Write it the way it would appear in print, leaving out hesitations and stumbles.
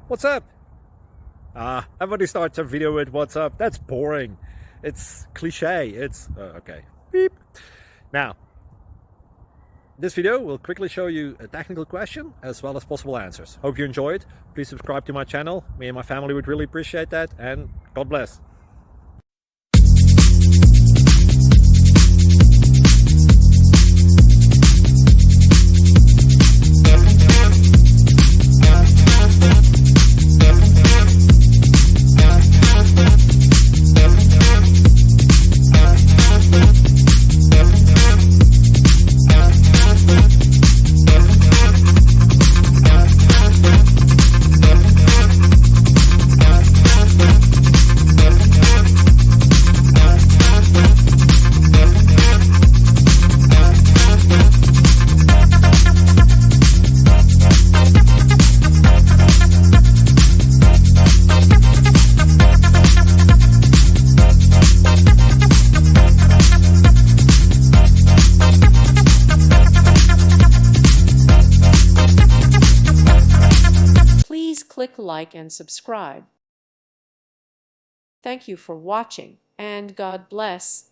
What's up? Everybody starts a video with what's up. That's boring. It's cliche. It's okay. Beep. Now, this video will quickly show you a technical question as well as possible answers. Hope you enjoyed. Please subscribe to my channel. Me and my family would really appreciate that, and God bless. Please click like and subscribe. Thank you for watching, and God bless.